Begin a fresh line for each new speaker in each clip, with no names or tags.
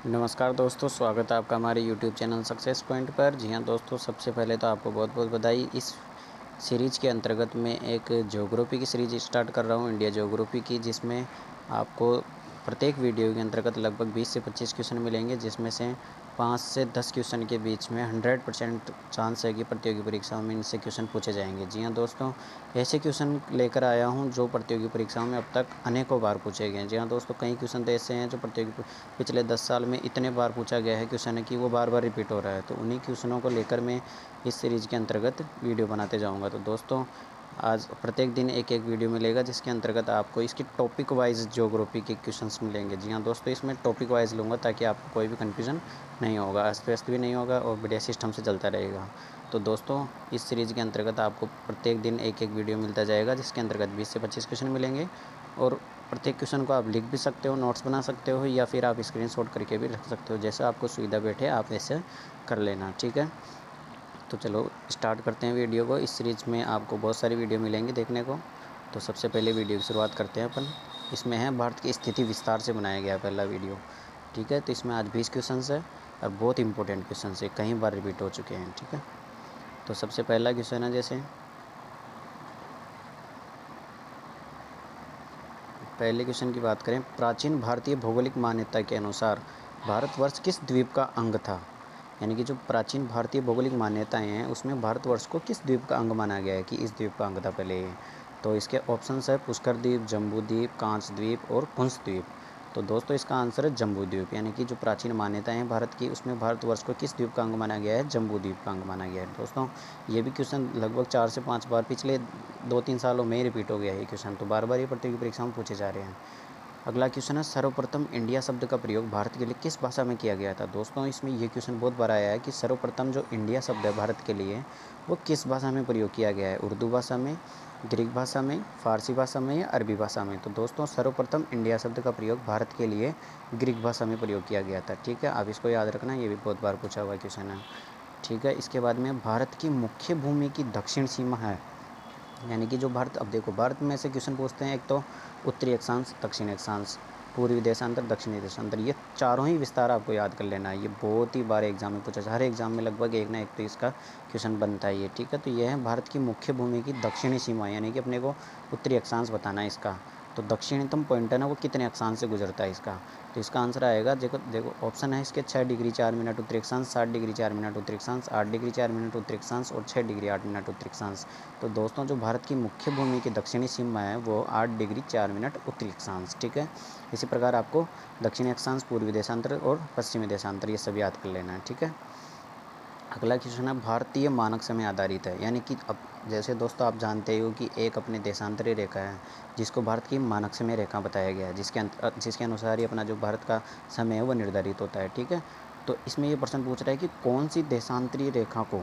नमस्कार दोस्तों, स्वागत है आपका हमारे YouTube चैनल सक्सेस पॉइंट पर। जी हाँ दोस्तों, सबसे पहले तो आपको बहुत बहुत बधाई। इस सीरीज़ के अंतर्गत मैं एक ज्योग्राफी की सीरीज स्टार्ट कर रहा हूँ, इंडिया ज्योग्राफी की, जिसमें आपको प्रत्येक वीडियो के अंतर्गत लगभग 20 से 25 क्वेश्चन मिलेंगे, जिसमें से 5 से 10 क्वेश्चन के बीच में 100% चांस है कि प्रतियोगी परीक्षाओं में इनसे क्वेश्चन पूछे जाएंगे। जी हाँ दोस्तों, ऐसे क्वेश्चन लेकर आया हूँ जो प्रतियोगी परीक्षाओं में अब तक अनेकों बार पूछे गए हैं। जी हाँ दोस्तों, कई क्वेश्चन तो ऐसे हैं जो प्रतियोगी पिछले 10 साल में इतने बार पूछा गया है क्वेश्चन है कि वो बार बार रिपीट हो रहा है। तो उन्हीं क्वेश्चनों को लेकर मैं इस सीरीज़ के अंतर्गत वीडियो बनाते जाऊँगा। तो दोस्तों, आज प्रत्येक दिन एक एक वीडियो मिलेगा, जिसके अंतर्गत आपको इसकी टॉपिक वाइज ज्योग्राफी के क्वेश्चंस मिलेंगे। जी हाँ दोस्तों, इसमें टॉपिक वाइज लूँगा ताकि आपको कोई भी कन्फ्यूज़न नहीं होगा, अस्त व्यस्त भी नहीं होगा और बढ़िया सिस्टम से चलता रहेगा। तो दोस्तों, इस सीरीज़ के अंतर्गत आपको प्रत्येक दिन एक एक वीडियो मिलता जाएगा, जिसके अंतर्गत 20 से 25 क्वेश्चन मिलेंगे और प्रत्येक क्वेश्चन को आप लिख भी सकते हो, नोट्स बना सकते हो, या फिर आप स्क्रीनशॉट करके भी रख सकते हो। जैसा आपको सुविधा बैठे आप वैसे कर लेना, ठीक है। तो चलो स्टार्ट करते हैं वीडियो को। इस सीरीज़ में आपको बहुत सारी वीडियो मिलेंगी देखने को। तो सबसे पहले वीडियो की शुरुआत करते हैं अपन। इसमें है भारत की स्थिति विस्तार से बनाया गया पहला वीडियो, ठीक है। तो इसमें आज 20 क्वेश्चन है और बहुत इंपॉर्टेंट क्वेश्चन है, कई बार रिपीट हो चुके हैं, ठीक है। तो सबसे पहला क्वेश्चन है, जैसे पहले क्वेश्चन की बात करें, प्राचीन भारतीय भौगोलिक मान्यता के अनुसार भारतवर्ष किस द्वीप का अंग था? यानी कि जो प्राचीन भारतीय भौगोलिक मान्यताएं हैं उसमें भारतवर्ष को किस द्वीप का अंग माना गया है कि इस द्वीप का अंग था पहले ये। तो इसके ऑप्शंस है पुष्कर द्वीप, जम्बू द्वीप, कांच द्वीप और पुंछ द्वीप। तो दोस्तों, इसका आंसर है जम्बू द्वीप। यानी कि जो प्राचीन मान्यताएं हैं भारत की, उसमें भारतवर्ष को किस द्वीप का अंग माना गया है? जम्बू द्वीप का अंग माना गया है। दोस्तों, ये भी क्वेश्चन लगभग 4 से 5 बार पिछले 2-3 सालों में ही रिपीट हो गया है ये क्वेश्चन, तो बार बार ये प्रतियोगी परीक्षाओं में पूछे जा रहे हैं। अगला क्वेश्चन है, सर्वप्रथम इंडिया शब्द का प्रयोग भारत के लिए किस भाषा में किया गया था? दोस्तों, इसमें ये क्वेश्चन बहुत बार आया है कि सर्वप्रथम जो इंडिया शब्द है भारत के लिए, वो किस भाषा में प्रयोग किया गया है? उर्दू भाषा में, ग्रीक भाषा में, फारसी भाषा में या अरबी भाषा में? तो दोस्तों, सर्वप्रथम इंडिया शब्द का प्रयोग भारत के लिए ग्रीक भाषा में प्रयोग किया गया था, ठीक है। आप इसको याद रखना, ये भी बहुत बार पूछा हुआ क्वेश्चन है, ठीक है। इसके बाद में भारत की मुख्य भूमि की दक्षिण सीमा है, यानी कि जो भारत, अब देखो भारत में से क्वेश्चन पूछते हैं, एक तो उत्तरी अक्षांश, दक्षिणी अक्षांश, पूर्वी देशांतर, दक्षिणी देशांतर, ये चारों ही विस्तार आपको याद कर लेना है। ये बहुत ही बार एग्जाम में पूछा, हर एग्जाम में लगभग एक ना एक तो इसका क्वेश्चन बनता है ये, ठीक है। तो ये है भारत की मुख्य भूमि की दक्षिणी सीमा, यानी कि अपने को उत्तरी अक्षांश बताना है इसका। तो दक्षिणतम पॉइंट है ना, वो कितने अक्षांश से गुजरता है इसका? तो इसका आंसर आएगा, देखो देखो ऑप्शन है इसके, 6 डिग्री 4 मिनट उत्तरी अक्षांश, 7 डिग्री 4 मिनट उत्तरी अक्षांश, 8 डिग्री 4 मिनट उत्तरी अक्षांश और 6 डिग्री 8 मिनट उत्तरी अक्षांश। तो दोस्तों, जो भारत की मुख्य भूमि की दक्षिणी सीमा है वो 8 डिग्री 4 मिनट उत्तरी अक्षांश, ठीक है। इसी प्रकार आपको दक्षिणी अक्षांश, पूर्वी देशांतर और पश्चिमी देशांतर ये सब याद कर लेना है, ठीक है। अगला क्वेश्चन है, भारतीय मानक समय आधारित है, यानी कि अब जैसे दोस्तों आप जानते हो कि एक अपने देशांतरी रेखा है जिसको भारत की मानक समय रेखा बताया गया है, जिसके अनुसार ही अपना जो भारत का समय है वो निर्धारित होता है, ठीक है। तो इसमें ये प्रश्न पूछ रहा है कि कौन सी देशांतरी रेखा को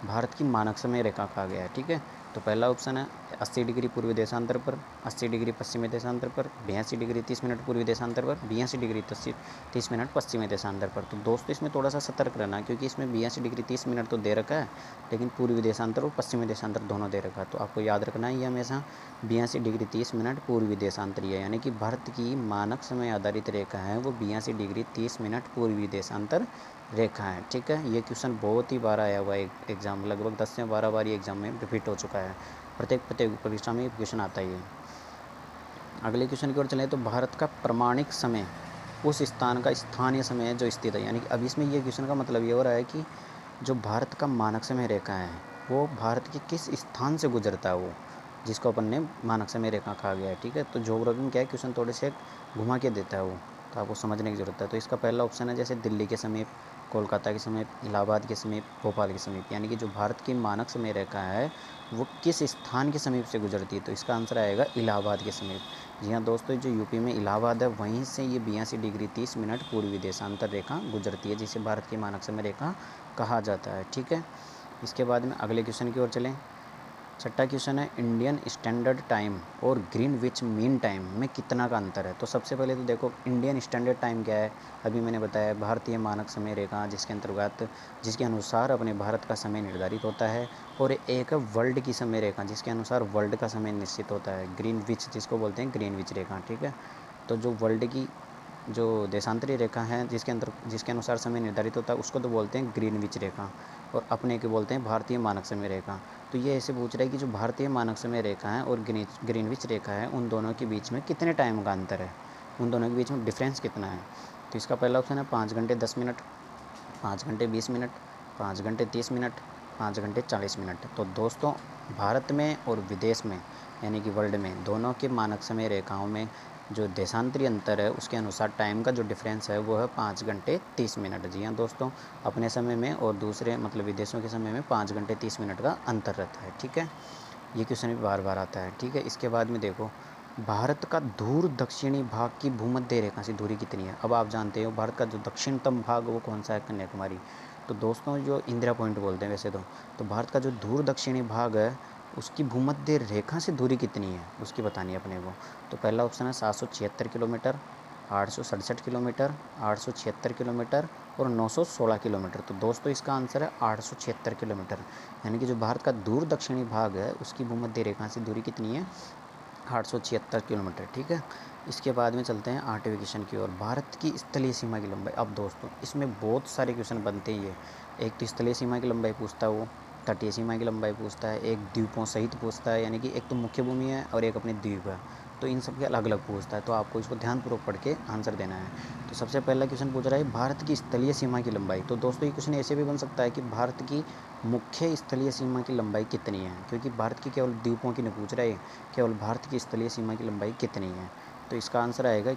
भारत की मानक समय रेखा कहा गया है, ठीक है। तो पहला ऑप्शन है 80 डिग्री पूर्वी देशांतर पर, 80 डिग्री पश्चिमी देशांतर पर, 82 डिग्री 30 मिनट पूर्वी देशांतर पर, 82 डिग्री 30 मिनट पश्चिमी देशांतर पर। तो दोस्तों, इसमें थोड़ा सा सतर्क रहना, क्योंकि इसमें 82 डिग्री 30 मिनट तो दे रखा है, लेकिन पूर्वी देशांतर और पश्चिमी देशांतर दोनों दे रखा है। तो आपको याद रखना है ये हमेशा 82 डिग्री 30 मिनट पूर्वी देशांतरीय है, यानी कि भारत की मानक समय आधारित रेखा है वो 82 डिग्री 30 मिनट पूर्वी देशांतर रेखा है, ठीक है। ये क्वेश्चन बहुत ही बार आया हुआ है एग्जाम, लगभग 10 से 12 बार ये एग्जाम में रिपीट हो चुका है, प्रत्येक परीक्षा में ये क्वेश्चन आता ही है। अगले क्वेश्चन की ओर चलें, तो भारत का प्रमाणिक समय उस स्थान का स्थानीय समय है जो स्थित है, यानी कि अब इसमें ये क्वेश्चन का मतलब ये हो रहा है कि जो भारत का मानक समय रेखा है वो भारत के किस स्थान से गुजरता है, वो जिसको अपन ने मानक समय रेखा कहा गया है, ठीक है। तो ज्योग्राफी में क्या है, क्वेश्चन थोड़े से घुमा के देता है वो, तो आपको समझने की ज़रूरत है। तो इसका पहला ऑप्शन है जैसे दिल्ली के समीप, कोलकाता के समीप, इलाहाबाद के समीप, भोपाल के समीप, यानी कि जो भारत की मानक समय रेखा है वो किस स्थान के समीप से गुजरती है? तो इसका आंसर आएगा इलाहाबाद के समीप। जी हाँ दोस्तों, जो यूपी में इलाहाबाद है वहीं से ये 82 डिग्री 30 मिनट पूर्वी देशांतर रेखा गुजरती है, जिसे भारत की मानक समय रेखा कहा जाता है, ठीक है। इसके बाद में अगले क्वेश्चन की ओर चलें। छठा क्वेश्चन है, इंडियन स्टैंडर्ड टाइम और ग्रीनविच मीन टाइम में कितना का अंतर है? तो सबसे पहले तो देखो, इंडियन स्टैंडर्ड टाइम क्या है, अभी मैंने बताया भारतीय मानक समय रेखा, जिसके अंतर्गत जिसके अनुसार अपने भारत का समय निर्धारित होता है, और एक है वर्ल्ड की समय रेखा जिसके अनुसार वर्ल्ड का समय निश्चित होता है, ग्रीनविच जिसको बोलते हैं ग्रीनविच रेखा, ठीक है। तो जो वर्ल्ड की जो देशांतरी रेखा है जिसके अनुसार समय निर्धारित होता है उसको तो बोलते हैं ग्रीनविच रेखा, और अपने के बोलते हैं भारतीय मानक समय रेखा। तो ये ऐसे पूछ रहा है कि जो भारतीय मानक समय रेखा है और ग्रीनविच रेखा है उन दोनों के बीच में कितने टाइम का अंतर है, उन दोनों के बीच में डिफरेंस कितना है। तो इसका पहला ऑप्शन है 5 घंटे 10 मिनट, 5 घंटे 20 मिनट, 5 घंटे 30 मिनट, 5 घंटे 40 मिनट। तो दोस्तों भारत में और विदेश में यानी कि वर्ल्ड में दोनों के मानक समय रेखाओं में जो देशांतरी अंतर है उसके अनुसार टाइम का जो डिफरेंस है वो है 5 घंटे 30 मिनट। जी हाँ दोस्तों, अपने समय में और दूसरे मतलब विदेशों के समय में 5 घंटे 30 मिनट का अंतर रहता है। ठीक है, ये क्वेश्चन भी बार बार आता है। ठीक है, इसके बाद में देखो भारत का दूर दक्षिणी भाग की भूमध्य रेखा से दूरी कितनी है। अब आप जानते हो भारत का जो दक्षिणतम भाग वो कौन सा है, कन्याकुमारी। तो दोस्तों जो इंदिरा पॉइंट बोलते हैं वैसे तो भारत का जो दूर दक्षिणी भाग है उसकी भूमध्य रेखा से दूरी कितनी है उसकी बतानी है अपने को। तो पहला ऑप्शन है 776 किलोमीटर, 867 किलोमीटर, 876 किलोमीटर और 916 किलोमीटर। तो दोस्तों इसका आंसर है 876 किलोमीटर, यानी कि जो भारत का दूर दक्षिणी भाग है उसकी भूमध्य रेखा से दूरी कितनी है, 876 किलोमीटर। ठीक है, इसके बाद में चलते हैं 8वें क्वेश्चन की ओर, भारत की स्थलीय सीमा की लंबाई। अब दोस्तों इसमें बहुत सारे क्वेश्चन बनते हैं। ये एक तो स्थलीय सीमा की लंबाई पूछता है, वो तटीय सीमा की लंबाई पूछता है, एक द्वीपों सहित पूछता है, यानी कि एक तो मुख्य भूमि है और एक अपने द्वीप है, तो इन सब के अलग अलग पूछता है। तो आपको इसको ध्यानपूर्वक पढ़ के आंसर देना है। तो सबसे पहला क्वेश्चन पूछ रहा है भारत की स्थलीय सीमा की लंबाई। तो दोस्तों ये क्वेश्चन ऐसे भी बन सकता है कि भारत की मुख्य स्थलीय सीमा की लंबाई कितनी है, क्योंकि भारत की केवल द्वीपों की नहीं पूछ रहा है, केवल भारत की स्थलीय सीमा की लंबाई कितनी है। तो इसका आंसर आएगा,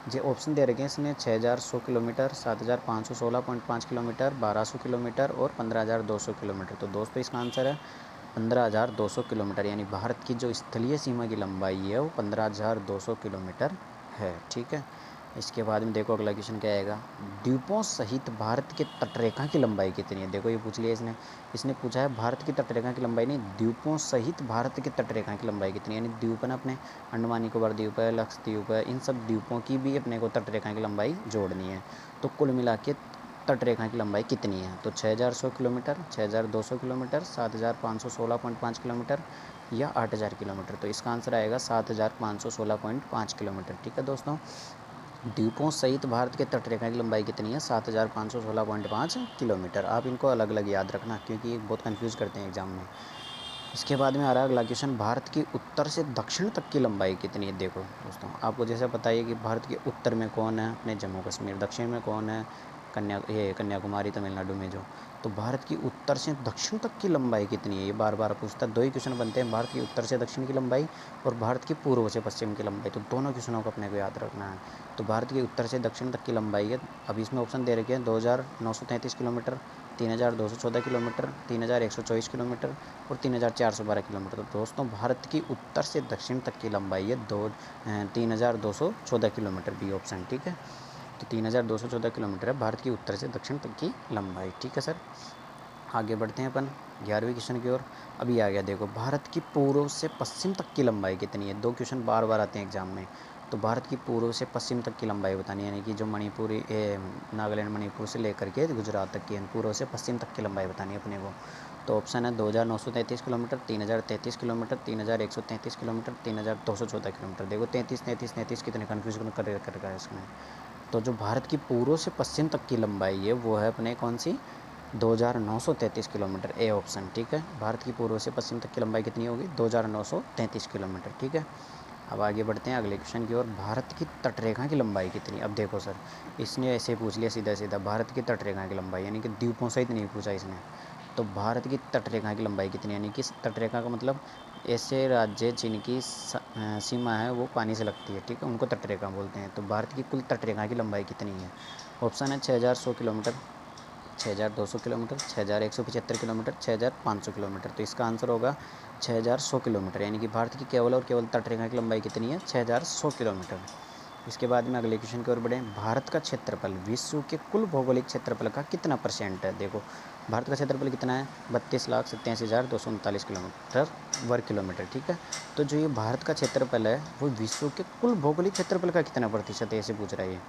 जो ऑप्शन दे रखे हैं इसमें 6100 किलोमीटर, 7516.5 किलोमीटर, 1200 किलोमीटर और 15200 किलोमीटर। तो दोस्तों इसका आंसर है 15200 किलोमीटर, यानी भारत की जो स्थलीय सीमा की लंबाई है वो 15200 किलोमीटर है। ठीक है, इसके बाद में देखो अगला क्वेश्चन क्या आएगा, द्वीपों सहित भारत के तटरेखा की लंबाई कितनी है। देखो ये पूछ लिया इसने, इसने पूछा है भारत की तटरेखा की लंबाई, नहीं द्वीपों सहित भारत की तटरेखा की लंबाई कितनी है, यानी द्वीप है ना अपने अंडमान निकोबार द्वीप है, लक्षद्वीप है, इन सब द्वीपों की भी अपने को तटरेखा की लंबाई जोड़नी है। तो कुल मिला के तटरेखा की लंबाई कितनी है, तो 6100 किलोमीटर, 6200 किलोमीटर, 7516.5 किलोमीटर या 8000 किलोमीटर। तो इसका आंसर आएगा 7516.5 किलोमीटर। ठीक है दोस्तों, द्वीपों सहित भारत के तटरेखा की लंबाई कितनी है, 7516.5 किलोमीटर। आप इनको अलग अलग याद रखना क्योंकि ये बहुत कंफ्यूज करते हैं एग्जाम में। इसके बाद में आ रहा है अगला क्वेश्चन, भारत की उत्तर से दक्षिण तक की लंबाई कितनी है। देखो दोस्तों आपको जैसे पता है कि भारत के उत्तर में कौन है, अपने जम्मू कश्मीर, दक्षिण में कौन है, कन्याकुमारी तमिलनाडु में जो। तो भारत की उत्तर से दक्षिण तक की लंबाई कितनी है, ये बार बार पूछता है। दो ही क्वेश्चन बनते हैं, भारत की उत्तर से दक्षिण की लंबाई और भारत की पूर्व से पश्चिम की लंबाई। तो दोनों क्वेश्चनों को अपने को याद रखना है। तो भारत की उत्तर से दक्षिण तक की लंबाई है, अब इसमें ऑप्शन दे रखे हैं 2933 किलोमीटर, 3214 किलोमीटर, 3124 किलोमीटर और 3412 किलोमीटर। तो दोस्तों भारत की उत्तर से दक्षिण तक की लंबाई है 3214 किलोमीटर, बी ऑप्शन। ठीक है, तो 3214 किलोमीटर है भारत की उत्तर से दक्षिण तक की लंबाई। ठीक है सर, आगे बढ़ते हैं अपन 11वें क्वेश्चन की ओर। अभी आ गया देखो, भारत की पूर्व से पश्चिम तक की लंबाई कितनी है। दो क्वेश्चन बार बार आते हैं एग्जाम में। तो भारत की पूर्व से पश्चिम तक की लंबाई बतानी है, यानी कि जो मणिपुरी नागालैंड मणिपुर से लेकर के गुजरात तक की पूर्व से पश्चिम तक की लंबाई बतानी है अपने को। तो ऑप्शन है 2933 किलोमीटर, 3033 किलोमीटर, 3133 किलोमीटर, 3214 किलोमीटर। देखो 33 कितने कन्फ्यूजन कर रखा है इसमें। तो जो भारत की पूर्व से पश्चिम तक की लंबाई है वो है अपने कौन सी, 2933 किलोमीटर, ए ऑप्शन। ठीक है, भारत की पूर्व से पश्चिम तक की लंबाई कितनी होगी, 2933 किलोमीटर। ठीक है, अब आगे बढ़ते हैं अगले क्वेश्चन की ओर, भारत की तटरेखा की लंबाई कितनी। अब देखो सर, इसने ऐसे पूछ लिया सीधा सीधा भारत की तटरेखा की लंबाई, यानी कि द्वीपों सहित नहीं पूछा इसने। तो भारत की तटरेखा की लंबाई कितनी, यानी कि तटरेखा का मतलब ऐसे राज्य जिनकी सीमा है वो पानी से लगती है, ठीक है, उनको तटरेखा बोलते हैं। तो भारत की कुल तटरेखा की लंबाई कितनी है। ऑप्शन है 6100 किलोमीटर, 6200 किलोमीटर, 6175 किलोमीटर, 6500 किलोमीटर। तो इसका आंसर होगा 6100 किलोमीटर, यानी कि भारत की केवल और केवल तटरेखा की लंबाई कितनी है, 6100 किलोमीटर। इसके बाद में अगले क्वेश्चन की ओर बढ़ें, भारत का क्षेत्रफल विश्व के कुल भौगोलिक क्षेत्रफल का कितना % है। देखो भारत का क्षेत्रफल कितना है, 32,87,239 किलोमीटर वर्ग किलोमीटर। ठीक है, तो जो ये भारत का क्षेत्रफल है वो विश्व के कुल भौगोलिक क्षेत्रफल का कितना % है, ऐसे पूछ रहा है ये।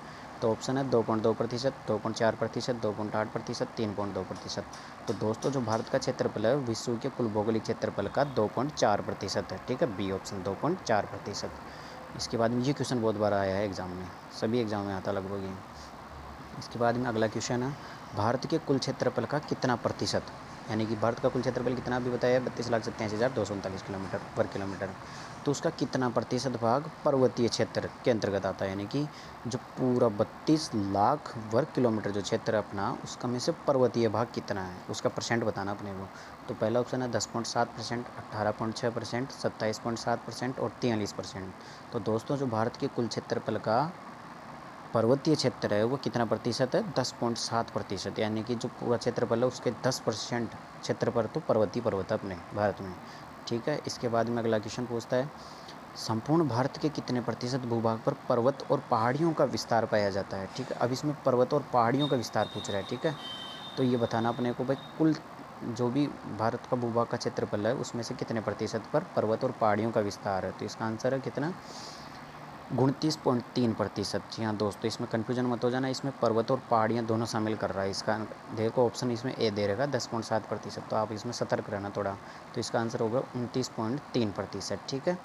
तो ऑप्शन है 2.2%, 2.4%, 2.8%, 3.2%। तो दोस्तों जो भारत का क्षेत्रफल है विश्व के कुल भौगोलिक क्षेत्रफल का 2.4% है। ठीक है, बी ऑप्शन 2.4%। इसके बाद में ये क्वेश्चन बहुत बार आया है एग्ज़ाम में, सभी एग्ज़ाम में आता लगभग ये। इसके बाद में अगला क्वेश्चन है, भारत के कुल क्षेत्रफल का कितना प्रतिशत, यानी कि भारत का कुल क्षेत्रफल कितना भी बताया, 32,87,239 किलोमीटर वर्ग किलोमीटर, तो उसका कितना प्रतिशत भाग पर्वतीय क्षेत्र के अंतर्गत आता है, यानी कि जो पूरा 32 लाख वर्ग किलोमीटर जो क्षेत्र है अपना, उसका में से पर्वतीय भाग कितना है, उसका परसेंट बताना अपने को। तो पहला ऑप्शन है 10.7%, 18.6%, 27.7% और 43%। तो दोस्तों जो भारत के कुल क्षेत्रफल का पर्वतीय क्षेत्र है वो कितना प्रतिशत है, 10.7%, यानी कि जो पूरा क्षेत्रफल है उसके 10% क्षेत्र पर तो पर्वत अपने भारत में। ठीक है, इसके बाद में अगला क्वेश्चन पूछता है, संपूर्ण भारत के कितने प्रतिशत भूभाग पर पर्वत और पहाड़ियों का विस्तार पाया जाता है। ठीक है, अब इसमें पर्वत और पहाड़ियों का विस्तार पूछ रहा है। ठीक है, तो ये बताना अपने को भाई कुल जो भी भारत का भूभाग का क्षेत्रफल है उसमें से कितने प्रतिशत पर पर्वत और पहाड़ियों का विस्तार है। तो इसका आंसर है कितना, 29.3%। जी हाँ दोस्तों, इसमें कन्फ्यूजन मत हो जाना, इसमें पर्वत और पहाड़ियाँ दोनों शामिल कर रहा है। इसका देखो ऑप्शन इसमें ए दे रहेगा 10.7%, तो आप इसमें सतर्क रहना थोड़ा। तो इसका आंसर होगा 29.3%। ठीक है,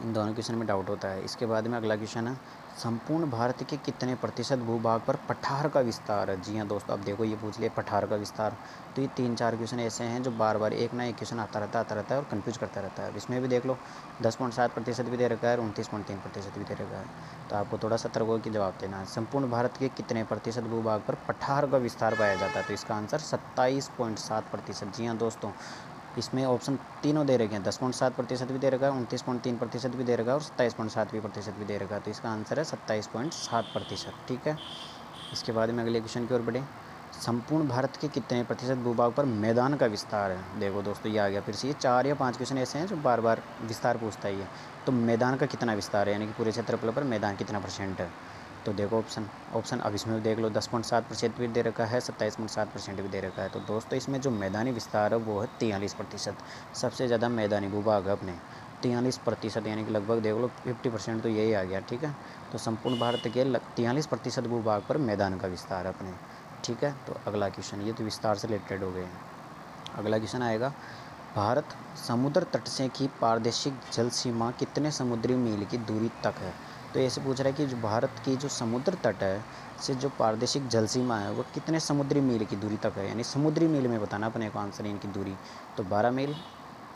इन दोनों क्वेश्चन में डाउट होता है। इसके बाद में अगला क्वेश्चन है, संपूर्ण भारत के कितने प्रतिशत भूभाग पर पठार का विस्तार है। जी हाँ दोस्तों, अब देखो ये पूछ लिया पठार का विस्तार, तो ये 3-4 क्वेश्चन ऐसे हैं जो बार बार एक ना एक क्वेश्चन आता रहता है और कन्फ्यूज करता रहता है। अब इसमें भी देख लो 10.7% भी दे रखा है और 29.3% भी दे रखा है, तो आपको थोड़ा सतर्क होकर के जवाब देना है। संपूर्ण भारत के कितने प्रतिशत भूभाग पर पठार का विस्तार पाया जाता है, तो इसका आंसर 27.7%। जी हाँ दोस्तों, इसमें ऑप्शन तीनों दे रखे हैं, 10.7% भी दे रखा है, 29.3% भी दे रखा है और 27.7% भी दे रखा है, तो इसका आंसर है 27.7%। ठीक है, इसके बाद में अगले क्वेश्चन की ओर बढ़े, संपूर्ण भारत के कितने प्रतिशत भूभाग पर मैदान का विस्तार है। देखो दोस्तों ये आ गया फिर से, ये 4 या 5 क्वेश्चन ऐसे हैं जो बार बार विस्तार पूछता है ये। तो मैदान का कितना विस्तार है, यानी कि पूरे क्षेत्रफल पर मैदान कितना परसेंट है। तो देखो ऑप्शन अब इसमें भी देख लो, 10.7% भी दे रखा है, 27.7% भी दे रखा है। तो दोस्तों इसमें जो मैदानी विस्तार है वो है 43%। सबसे ज़्यादा मैदानी भूभाग है अपने 43%, यानी कि लगभग देख लो 50% तो यही आ गया। ठीक है, तो संपूर्ण भारत के 43% भूभाग पर मैदान का विस्तार है अपने। ठीक है, तो अगला क्वेश्चन, ये तो विस्तार से रिलेटेड हो गए। अगला क्वेश्चन आएगा, भारत समुद्र तट से की पारदेशिक जल सीमा कितने समुद्री मील की दूरी तक है। तो ऐसे पूछ रहा है कि जो भारत की जो समुद्र तट है से जो पारदेशिक जल सीमा है वो कितने समुद्री मील की दूरी तक है, यानी समुद्री मील में बताना अपने को आंसर इनकी दूरी। तो 12 मील,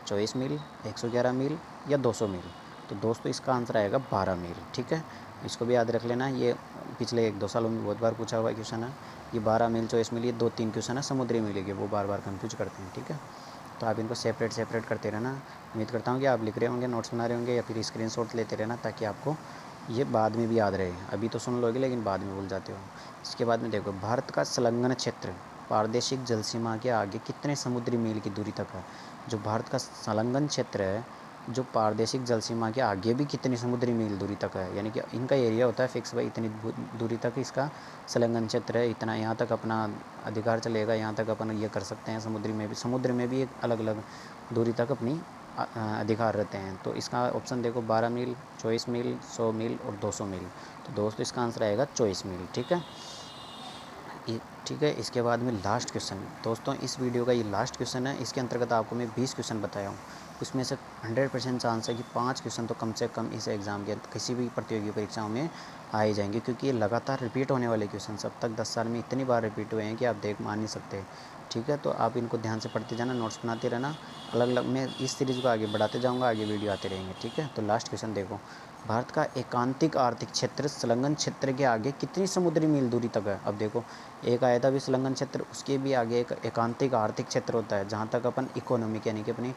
24 मील, 111 मील या 200 मील। तो दोस्तों इसका आंसर आएगा 12 मील। ठीक है, इसको भी याद रख लेना, ये पिछले 1-2 सालों में बहुत बार पूछा हुआ क्वेश्चन है। ये 12 मील, 24 मील, ये 2-3 क्वेश्चन है समुद्री मील के, वो बार बार कन्फ्यूज करते हैं। ठीक है, तो आप इनको सेपरेट करते रहना। उम्मीद करता हूँ कि आप लिख रहे होंगे, नोट्स बना रहे होंगे या फिर स्क्रीनशॉट लेते रहना, ताकि आपको ये बाद में भी याद रहे। अभी तो सुन लोगे लेकिन बाद में भूल जाते हो। इसके बाद में देखो, भारत का संलग्न क्षेत्र पारदेशिक जल सीमा के आगे कितने समुद्री मील की दूरी तक है। जो भारत का संलग्न क्षेत्र है जो पारदेशिक जल सीमा के आगे भी कितनी समुद्री मील दूरी तक है, यानी कि इनका एरिया होता है फिक्स, भाई इतनी दूरी तक इसका संलग्न क्षेत्र है, इतना यहाँ तक अपना अधिकार चलेगा, यहाँ तक अपन ये कर सकते हैं। समुद्र में भी एक अलग अलग दूरी तक अपनी अधिकार रहते हैं। तो इसका ऑप्शन देखो, 12 मील, 24 मील, 100 मील और 200 मील। तो दोस्तों इसका आंसर आएगा 24 मील। ठीक है, ठीक है, इसके बाद में लास्ट क्वेश्चन। दोस्तों इस वीडियो का ये लास्ट क्वेश्चन है, इसके अंतर्गत आपको मैं 20 क्वेश्चन बताया हूँ, उसमें से 100% चांस है कि 5 क्वेश्चन तो कम से कम इस एग्ज़ाम के किसी भी प्रतियोगी परीक्षाओं में आ ही जाएंगे, क्योंकि ये लगातार रिपीट होने वाले क्वेश्चन अब तक 10 साल में इतनी बार रिपीट हुए हैं कि आप देख मान नहीं सकते। ठीक है, तो आप इनको ध्यान से पढ़ते जाना, नोट्स बनाते रहना, अलग अलग मैं इस सीरीज़ को आगे बढ़ाते जाऊँगा, आगे वीडियो आते रहेंगे। ठीक है, तो लास्ट क्वेश्चन देखो, भारत का एकांतिक आर्थिक क्षेत्र संलग्न क्षेत्र के आगे कितनी समुद्री मील दूरी तक है। अब देखो, एक आया था भी संलग्न क्षेत्र, उसके भी आगे एक एकांतिक आर्थिक क्षेत्र होता है, जहाँ तक अपन इकोनॉमिक यानी कि अपनी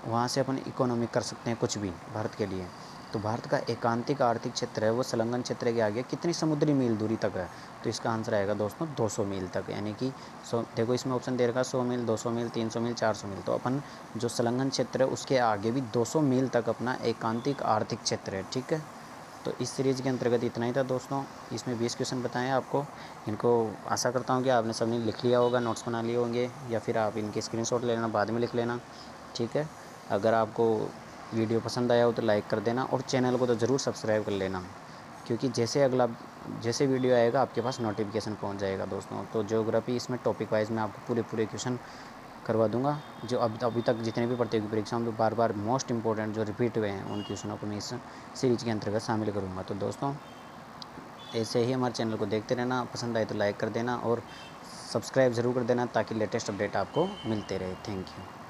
वहाँ से अपन इकोनॉमिक कर सकते हैं कुछ भी भारत के लिए। तो भारत का एकांतिक आर्थिक क्षेत्र है वो संलग्न क्षेत्र के आगे कितनी समुद्री मील दूरी तक है। तो इसका आंसर आएगा दोस्तों 200 मील तक, यानी कि देखो इसमें ऑप्शन दे रखा है 100 मील, 200 मील, 300 मील, 400 मील। तो अपन जो संलग्न क्षेत्र है उसके आगे भी 200 मील तक अपना एकांतिक आर्थिक क्षेत्र है। ठीक है, तो इस सीरीज़ के अंतर्गत इतना ही था दोस्तों, इसमें 20 क्वेश्चन बताएं आपको। इनको आशा करता हूँ कि आपने सबने लिख लिया होगा, नोट्स बना लिए होंगे, या फिर आप इनके स्क्रीनशॉट ले लेना, बाद में लिख लेना। ठीक है, अगर आपको वीडियो पसंद आया हो तो लाइक कर देना और चैनल को तो ज़रूर सब्सक्राइब कर लेना, क्योंकि जैसे वीडियो आएगा आपके पास नोटिफिकेशन पहुंच जाएगा दोस्तों। तो ज्योग्राफी इसमें टॉपिक वाइज में आपको पूरे क्वेश्चन करवा दूँगा। जो अब अभी तक जितने भी प्रतियोगी परीक्षाओं में बार बार मोस्ट इंपॉर्टेंट जो रिपीट हुए हैं उन क्वेश्चनों को मैं इस सीरीज के अंतर्गत शामिल करूँगा। तो दोस्तों ऐसे ही हमारे चैनल को देखते रहना, पसंद आए तो लाइक कर देना और सब्सक्राइब ज़रूर कर देना ताकि लेटेस्ट अपडेट आपको मिलते रहे। Thank you.